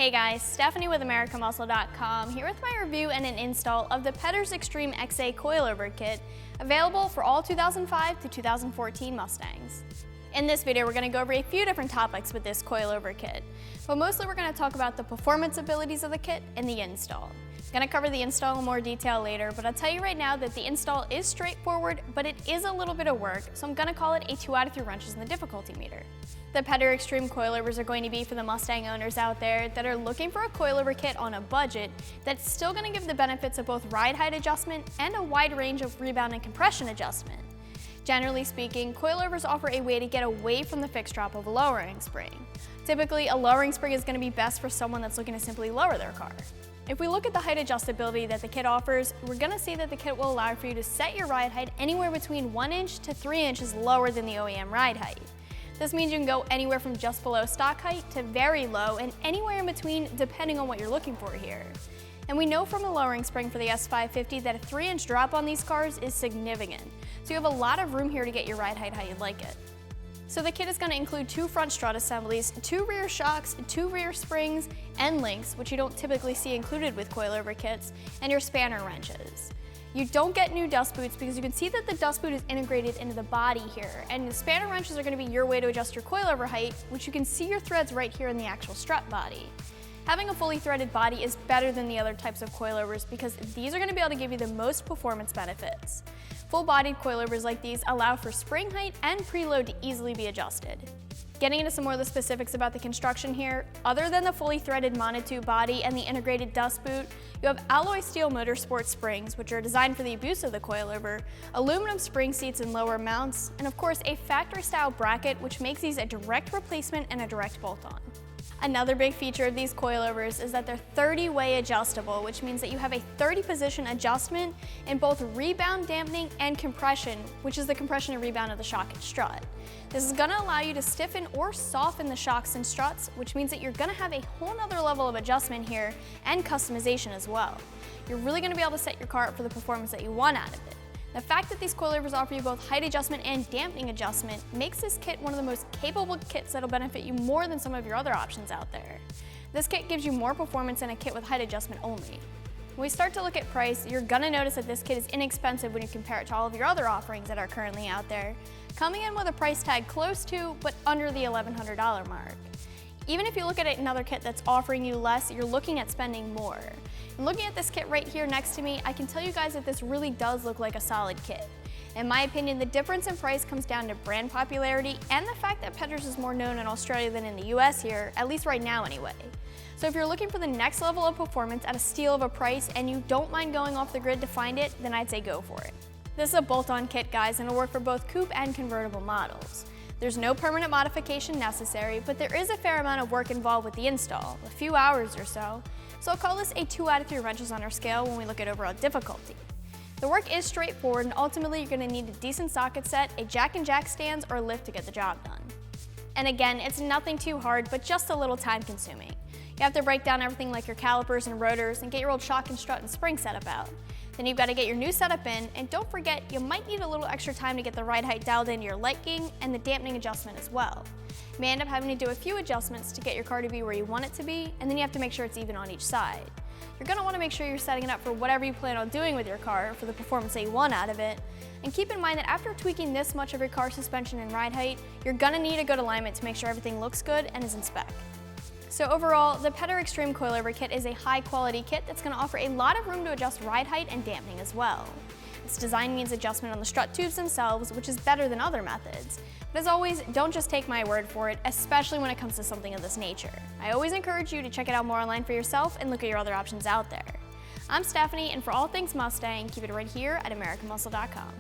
Hey guys, Stephanie with AmericanMuscle.com here with my review and an install of the Pedders Extreme XA Coilover Kit, available for all 2005 to 2014 Mustangs. In this video, we're going to go over a few different topics with this Coilover kit, but mostly we're going to talk about the performance abilities of the kit and the install. I'm going to cover the install in more detail later, but I'll tell you right now that the install is straightforward, but it is a little bit of work, so I'm going to call it a 2 out of 3 wrenches in the difficulty meter. The Pedders Extreme coilovers are going to be for the Mustang owners out there that are looking for a coilover kit on a budget that's still going to give the benefits of both ride height adjustment and a wide range of rebound and compression adjustment. Generally speaking, coilovers offer a way to get away from the fixed drop of a lowering spring. Typically, a lowering spring is going to be best for someone that's looking to simply lower their car. If we look at the height adjustability that the kit offers, we're going to see that the kit will allow for you to set your ride height anywhere between 1 inch to 3 inches lower than the OEM ride height. This means you can go anywhere from just below stock height to very low and anywhere in between depending on what you're looking for here. And we know from the lowering spring for the S550 that a 3-inch drop on these cars is significant, so you have a lot of room here to get your ride height how you'd like it. So the kit is going to include 2 front strut assemblies, 2 rear shocks, 2 rear springs, and links, which you don't typically see included with coilover kits, and your spanner wrenches. You don't get new dust boots because you can see that the dust boot is integrated into the body here, and the spanner wrenches are going to be your way to adjust your coilover height, which you can see your threads right here in the actual strut body. Having a fully threaded body is better than the other types of coilovers because these are going to be able to give you the most performance benefits. Full-bodied coilovers like these allow for spring height and preload to easily be adjusted. Getting into some more of the specifics about the construction here, other than the fully threaded monotube body and the integrated dust boot, you have alloy steel motorsport springs, which are designed for the abuse of the coilover, aluminum spring seats and lower mounts, and of course a factory-style bracket, which makes these a direct replacement and a direct bolt-on. Another big feature of these coilovers is that they're 30-way adjustable, which means that you have a 30-position adjustment in both rebound dampening and compression, which is the compression and rebound of the shock and strut. This is going to allow you to stiffen or soften the shocks and struts, which means that you're going to have a whole nother level of adjustment here and customization as well. You're really going to be able to set your car up for the performance that you want out of it. The fact that these coilovers offer you both height adjustment and dampening adjustment makes this kit one of the most capable kits that'll benefit you more than some of your other options out there. This kit gives you more performance than a kit with height adjustment only. When we start to look at price, you're gonna notice that this kit is inexpensive when you compare it to all of your other offerings that are currently out there, coming in with a price tag close to, but under the $1,100 mark. Even if you look at another kit that's offering you less, you're looking at spending more. And looking at this kit right here next to me, I can tell you guys that this really does look like a solid kit. In my opinion, the difference in price comes down to brand popularity and the fact that Pedders is more known in Australia than in the US here, at least right now anyway. So if you're looking for the next level of performance at a steal of a price and you don't mind going off the grid to find it, then I'd say go for it. This is a bolt-on kit, guys, and it'll work for both coupe and convertible models. There's no permanent modification necessary, but there is a fair amount of work involved with the install, a few hours or so I'll call this a 2 out of 3 wrenches on our scale when we look at overall difficulty. The work is straightforward, and ultimately you're going to need a decent socket set, a jack and jack stands, or a lift to get the job done. And again, it's nothing too hard, but just a little time consuming. You have to break down everything like your calipers and rotors and get your old shock and strut and spring setup out. Then you've got to get your new setup in, and don't forget, you might need a little extra time to get the ride height dialed into your liking and the dampening adjustment as well. You may end up having to do a few adjustments to get your car to be where you want it to be, and then you have to make sure it's even on each side. You're going to want to make sure you're setting it up for whatever you plan on doing with your car for the performance that you want out of it. And keep in mind that after tweaking this much of your car's suspension and ride height, you're going to need a good alignment to make sure everything looks good and is in spec. So overall, the Pedders Extreme Coilover Kit is a high-quality kit that's going to offer a lot of room to adjust ride height and dampening as well. Its design means adjustment on the strut tubes themselves, which is better than other methods. But as always, don't just take my word for it, especially when it comes to something of this nature. I always encourage you to check it out more online for yourself and look at your other options out there. I'm Stephanie, and for all things Mustang, keep it right here at AmericanMuscle.com.